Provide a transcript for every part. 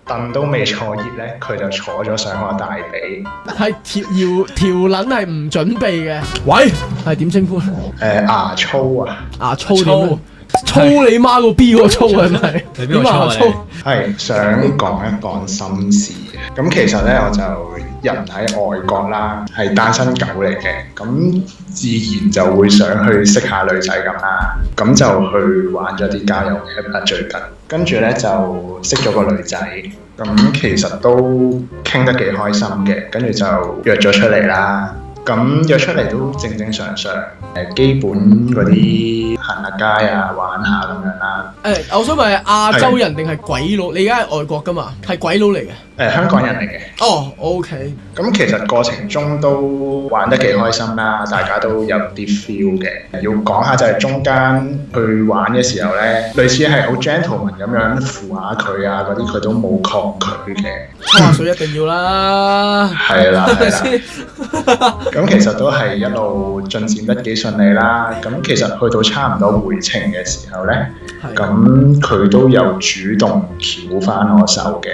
凳都未坐熱咧，佢就坐咗上我大髀。係條撚係唔準備嘅。喂，係點稱呼？牙粗啊！牙粗點？粗你媽個 B 個粗係咪？你邊個粗啊？係想講一講心事嘅。咁其實咧，我就人喺外國啦，係單身狗嚟嘅。咁自然就會想去識下女仔咁啦。咁就去玩咗啲交友 app 啦，最近。跟住咧就識咗個女仔。咁其實都傾得幾開心嘅。跟住就約咗出嚟啦。咁約出嚟都正正常常，基本嗰啲行下街啊、玩下咁樣啦。我想問係亞洲人定係鬼佬？你而家係外國噶嘛？係鬼佬嚟嘅。香港人嚟嘅。哦，OK。咁其實過程中都玩得幾開心啦，大家都有啲 feel 嘅。要講下就係中間去玩嘅時候咧，類似係好 gentleman 咁樣扶下佢啊嗰啲，佢都冇抗拒嘅。抽下水一定要啦。係啦，係啦。咁其實都係一路進展得幾順利啦。咁其實去到差唔多回程嘅時候咧，咁佢都有主動翹翻我手嘅。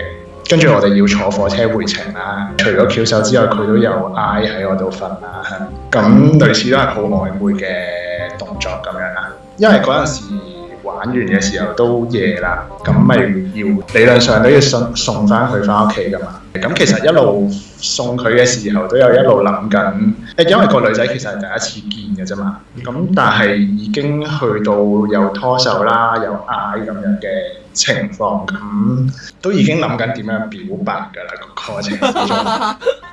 跟住我哋要坐火車回程啦。除咗翹手之外，佢都有挨喺我度瞓啦。咁類似都係好曖昧嘅動作咁樣啦。因為嗰陣時玩完嘅時候都夜啦，咁咪要理論上都要送翻佢翻屋企噶嘛。咁其實一路送佢嘅時候都有一路諗緊，因為個女仔其實係第一次見嘅啫嘛。咁但係已經去到有拖手啦，有嗌咁樣嘅情況，咁都已經諗緊點樣表白㗎啦，個過程之中。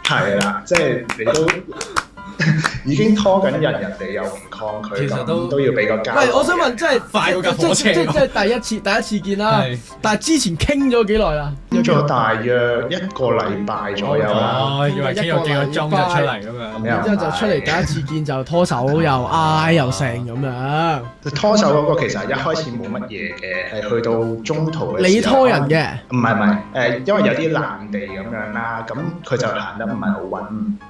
係啦，即係你都已經拖緊人哋又唔抗拒，咁都要俾個交。我想問，即係快過架火車。即係第一次見啦。但係之前傾咗幾耐啦？傾咗大約一個禮拜左右啦。以為傾咗幾個鐘就出嚟咁樣。然之後就出嚟第一次見就拖手又挨又成咁樣。拖手嗰個其實一開始冇乜嘢嘅，係去到中途嘅時候。你拖人嘅？唔係因為有啲爛地咁樣啦，咁佢就行得唔係好穩，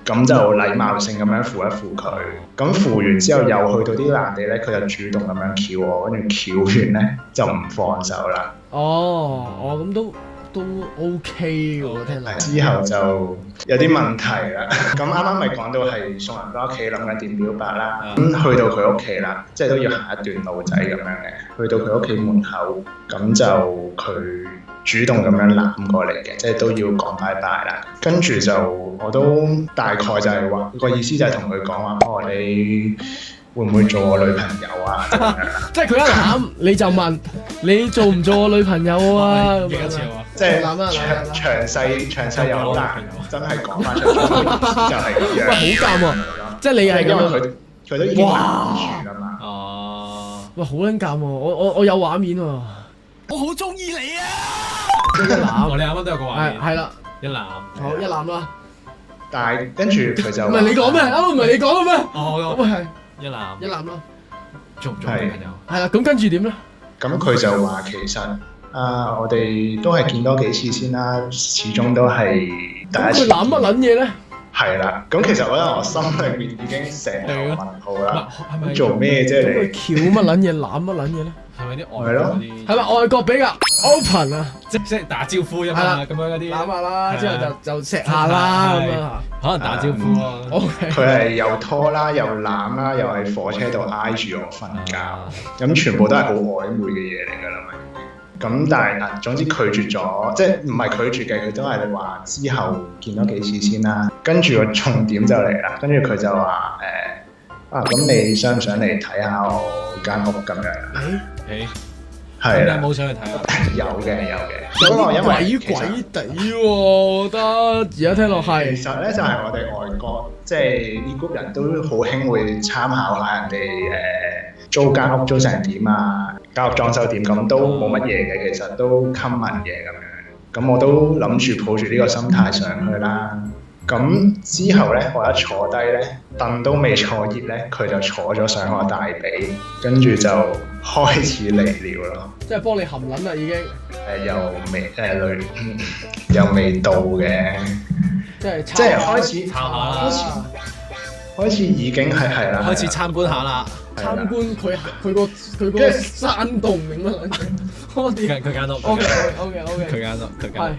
咁就禮貌性咁樣扶一扶佢。咁扶完之後又去到啲爛地咧，佢就主動咁樣翹我，跟住翹完咧就唔放手啦。咁都 OK 喎，聽落。之後就有啲問題啦。咁啱啱咪講到係送人翻屋企，諗緊點表白啦。咁去到佢屋企啦，即係都要行一段路仔咁樣嘅。去到佢屋企門口，咁就佢主動咁樣攬過嚟嘅，即係都要講拜拜啦。跟住就我都大概就係話個意思就係同佢講話，你會唔會做我女朋友啊？即係佢一攬你就問你做唔做我女朋友啊？幾多次啊？即係詳細又好難，真係講翻出嚟就係咁樣。喂，好尷喎！即係你係因為佢都已經攔住啦嘛。哦。喂，好撚尷喎！我有畫面喎。我好中意你啊！一攬，你啱啱都有個畫面。係啦，一攬。好，一攬啦。但係跟住佢就唔係你講咩？啱啱唔係你講嘅咩？喂係。一攬咯。做唔做女朋友？係啦，咁跟住點咧？咁佢就話其實我哋都係見多幾次先啦，始終都係第一次。佢攬乜撚嘢咧？係啦，咁其實我覺得我心裏面已經成個問號啦。係咪做咩啫你？佢翹乜撚嘢，攬乜撚嘢咧？係咪啲外國嗰啲？係咪外國比較 open 啊？即係打招呼啫嘛，咁樣嗰啲攬下啦，之後就錫下啦咁樣。可能打招呼咯。佢係又拖啦，又攬啦，又喺火車度挨住我瞓覺，咁全部都係好曖昧嘅嘢嚟㗎啦，咪。咁但係總之拒絕咗，即係唔係拒絕嘅，佢都係話之後見多幾次先啦。跟住個重點就嚟啦，跟住佢就話咁你想唔想嚟睇下我間屋咁樣？係啦，你有冇想去睇啊？有嘅。不過因為鬼地喎，我覺得而家聽落係。其實咧就係我哋外國，即係呢 group 人都好興會參考下人哋租間屋租成點啊，間屋裝修點，咁都冇乜嘢嘅，其實都 common 嘅咁樣。咁我都諗住抱住呢個心態上去啦。咁之後咧，我一坐低咧，凳都未坐熱咧，佢就坐咗上我大髀，跟住就開始嚟了咯。即係幫你含撚啦已經。又未到嘅。即係開始抄下啦。開始已經係啦。開始參觀下啦。參觀佢個山洞定乜撚嘢？佢間屋。OK。佢間屋。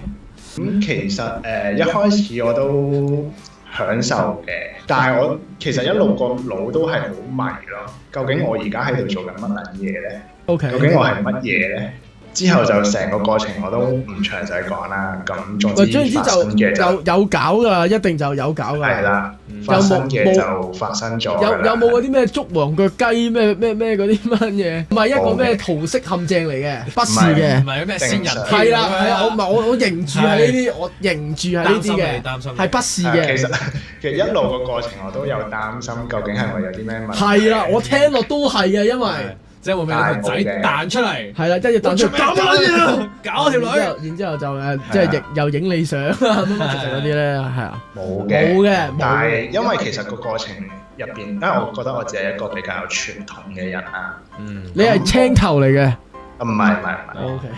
咁其實一開始我都享受嘅，但係我其實一路個腦都係好迷咯。究竟我而家喺度做緊乜撚嘢咧 ？OK， 究竟我係乜嘢咧？之後就成個過程我都唔詳細講啦。咁總之發生嘅有搞㗎，一定就有搞㗎。係啦，發生嘅就發生咗。有冇嗰啲咩捉黃腳雞咩嗰啲乜嘢？唔係一個咩桃色陷阱嚟嘅，不是嘅。唔係咩仙人？係啦，我認住係呢啲，我認住係呢啲嘅，係不是嘅。其實一路個過程我都有擔心，究竟係咪有啲咩問題？係啦，我聽落都係嘅，因為。即係會唔會有個仔彈出嚟？係啦，跟住彈出嚟搞乜嘢？搞條女。然之後就即係又影你相啊乜嗰啲咧，係啊。冇嘅。但係因為其實個過程入邊，因為我覺得我自己係一個比較傳統嘅人啊。你係青頭嚟嘅？唔係。O K。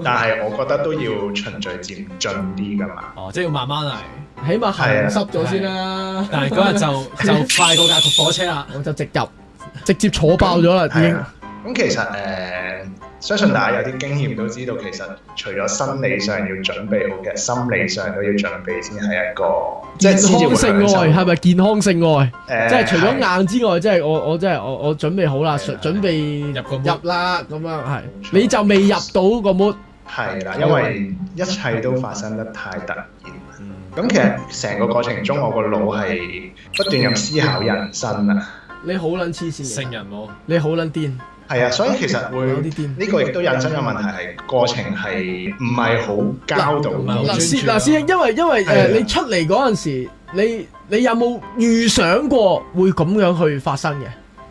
但係我覺得都要循序漸進啲㗎嘛。哦，即係要慢慢嚟。起碼行濕咗先啦。但係嗰日就快過架火車啦，我就直接坐爆咗啦，已經。咁其實相信大家有啲經驗都知道，其實除咗生理上要準備好嘅，心理上都要準備先係一個即係健康性愛，係咪健康性愛？即係除咗硬之外，即係我準備好啦，準備入啦咁樣係。你就未入到個 mood。係啦，因為一切都發生得太突然。咁其實成個過程中，我個腦係不斷咁思考人生啊。你好撚黐線嘅，聖人喎！你好撚癲。係啊，所以其實會呢個亦都引申嘅問題係過程係唔係好交到。師兄，因為你出嚟嗰陣時，你有冇預想過會咁樣去發生嘅？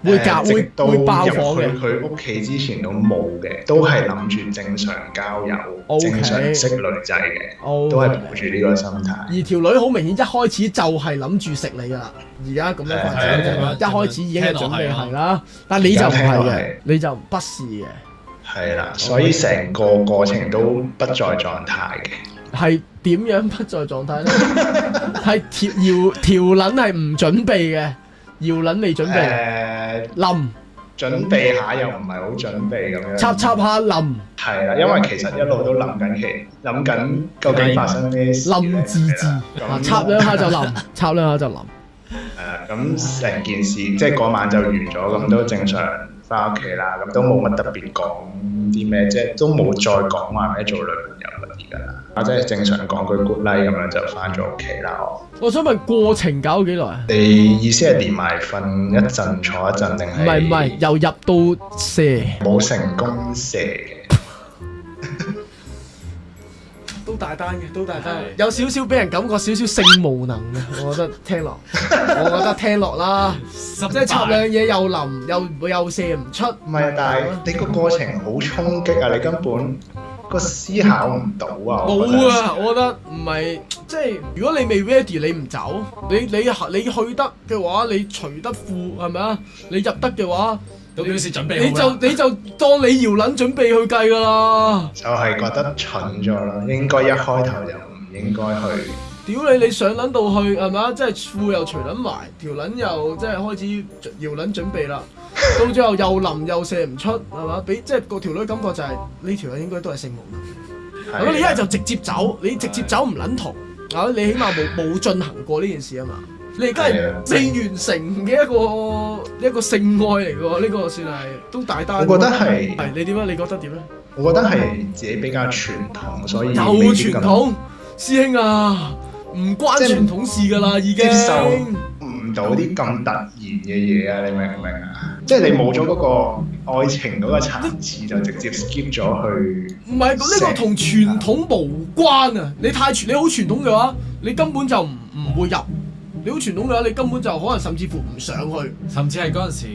會爆火嘅。佢屋企之前都冇嘅，都係諗住正常交友、正常識女仔嘅，都係抱住呢個心態。而條女好明顯一開始就係諗住食你㗎啦，而家咁樣發展一開始已經係準備係啦，但你就唔係嘅，你就不是嘅。係啦，所以成個過程都不在狀態嘅。係點樣不在狀態咧？係條撚係唔準備嘅。搖撚未準備，冧準備下又唔係好準備咁樣，插下冧，係啦，因為其實一路都諗緊究竟發生咩事，冧字插兩下就冧，插兩下就冧。咁成件事即係嗰晚就完咗，咁都正常翻屋企啦，咁都冇乜特別講啲咩，即係都冇再講話咩做女朋友嗰啲㗎啦，即係正常講句 good night 咁樣就翻咗屋企啦。我想問過程搞咗幾耐啊？你意思係連埋瞓一陣坐一陣定係？唔係，由入到射冇成功射嘅。都大單嘅，有少少俾人感覺少少性無能嘅，我覺得聽落啦，即係插兩嘢又淋又射唔出。唔係，但係你個過程好衝擊啊！你根本個思考唔到啊！冇啊，我覺得唔係，即係如果你未 ready，你唔走，你去得嘅話，你除得褲係咪啊？你入得嘅話。都表示準備好啦，你就當你搖撚準備去計㗎啦。就係覺得蠢咗啦，應該一開頭就唔應該去。屌你上撚到去係咪啊？即係褲又除撚埋，條撚又即係開始搖撚準備啦。到最後又淋又射唔出係嘛？俾即係個條女感覺就係呢條女應該都係性無能。咁你一係就直接走，你直接走唔撚同啊！你起碼冇進行過呢件事啊嘛。你而家係未完成嘅一個性愛嚟嘅喎，呢個算係都大單。我覺得係你點啊？你覺得點咧？我覺得係自己比較傳統，所以有傳統，師兄啊，唔關傳統事㗎啦，已經接受唔到啲咁突然嘅嘢啊！你明唔明啊？即係你冇咗嗰個愛情嗰個層次，就直接 skip 咗去。唔係呢個同傳統無關啊！你好傳統嘅話，你根本就唔會入。你好傳統嘅話，你根本就可能甚至乎唔上去，甚至係嗰陣時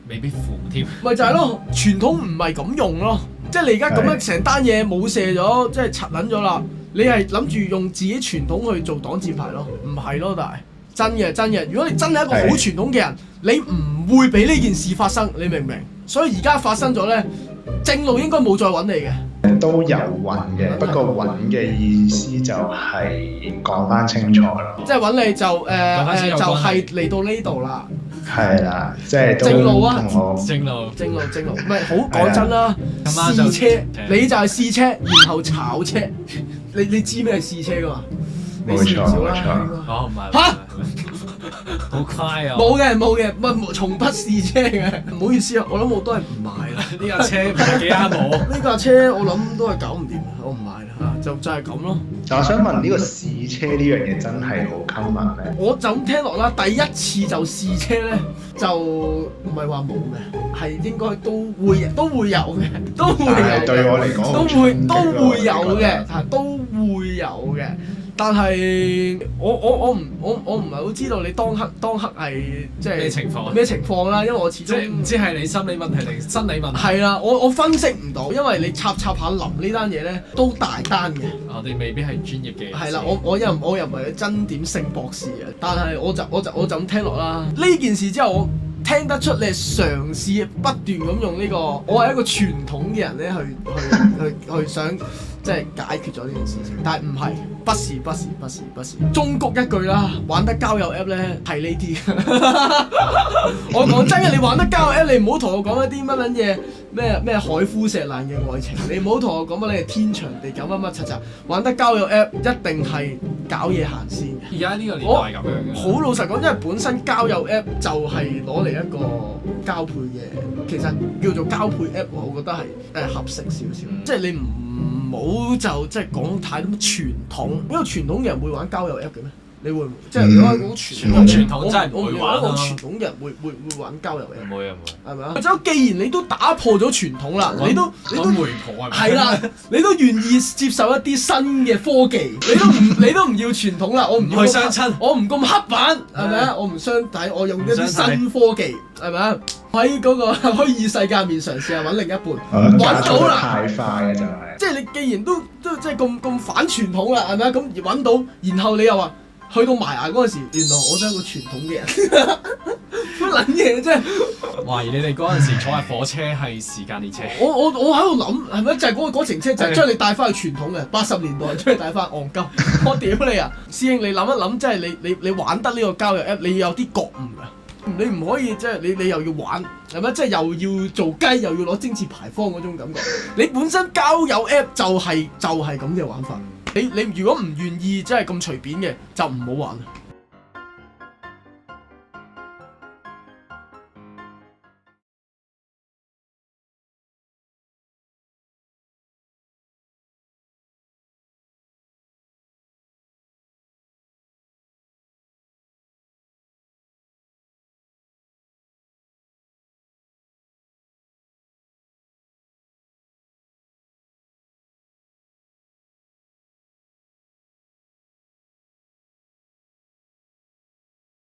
未必符添。咪就係咯，傳統唔係咁用咯，即係你而家咁樣成單嘢冇射咗，即係拆撚咗啦。你係諗住用自己傳統去做擋箭牌咯，唔係咯，但係真嘅。如果你真係一個好傳統嘅人，你唔會俾呢件事發生，你明唔明？所以而家發生咗咧，正路應該冇再揾你嘅。都有揾嘅，不過揾嘅意思就係講翻清楚咯。即係揾你就係嚟到呢度啦。係啦，即係都正路啊同我正路。唔係好講真啦，咁啱就試車你就係試車，然後炒車，你知咩係試車噶嘛？你試唔少啦，應該哦，唔係嚇好快啊！冇嘅，唔從不試車嘅，唔好意思啊，我諗我都係唔買啦。呢架車唔係幾啱我。呢架車我諗都係搞唔掂，我唔買啦嚇，就係咁咯。但我想問呢個試車呢樣嘢真係好 common 咩？我就咁聽落啦，第一次就試車咧，就唔係話冇嘅，係應該都會有嘅，都會有嘅。對我嚟講好衝擊咯，都會有我覺嘅，得係都會有嘅。但係我唔係好知道你當刻係即係咩情況啦，因為我始終唔知係你心理問題定生理問題。係啦，我分析唔到，因為你插下淋呢單嘢咧都大單嘅。我哋未必係專業嘅。係啦，我又唔係真點性博士嘅，但係我就咁聽落啦。呢件事之後，我聽得出你係嘗試不斷咁用呢個，我係一個傳統嘅人咧，去想即係解決咗呢件事情，但係唔係，不是。忠告一句啦，玩得交友 app 咧係呢啲。我講真嘅，你玩得交友 app，你唔好同我講一啲乜撚嘢咩海枯石爛嘅愛情，你唔好同我講乜你係天長地久乜柒。玩得交友 app 一定係搞嘢行先嘅。而家呢個年代係咁樣嘅。好老實講，因為本身交友 app 就係攞嚟一個交配嘅，其實叫做交配 app，我覺得係合適少少，即係你唔好就即係講太多傳統，因為傳統嘅人會玩交友 app 嘅咩？你會唔會？即係如果講傳統真係唔會玩咯。我傳統嘅人會玩交友 app。唔會，係咪啊？或者既然你都打破咗傳統啦，你都媒婆係咪？係啦，你都願意接受一啲新嘅科技，你都唔要傳統啦，我唔去相親，我唔咁刻板，係咪啊？我唔相睇，我用一啲新科技，係咪啊？喺嗰個虛擬世界面嘗試下揾另一半，揾到啦！太快啊，就係。即係你既然都即係咁反傳統啦，係咪啊？咁而揾到，然後你又話去到埋牙嗰陣時，原來我都係一個傳統嘅人，乜撚嘢啫？懷疑你哋嗰陣時坐喺火車係時間列車。我喺度諗係咪就係嗰程車就係將你帶翻去傳統嘅80年代，將你帶翻戇鳩。我屌你啊！師兄，你諗一諗，即係你玩得呢個交友 app，你要有啲覺悟㗎。你唔可以即係你又要玩係咪？即係又要做雞又要攞貞節牌坊嗰種感覺。你本身交友 app 就係咁嘅玩法。你如果唔願意即係咁隨便嘅，就唔好玩。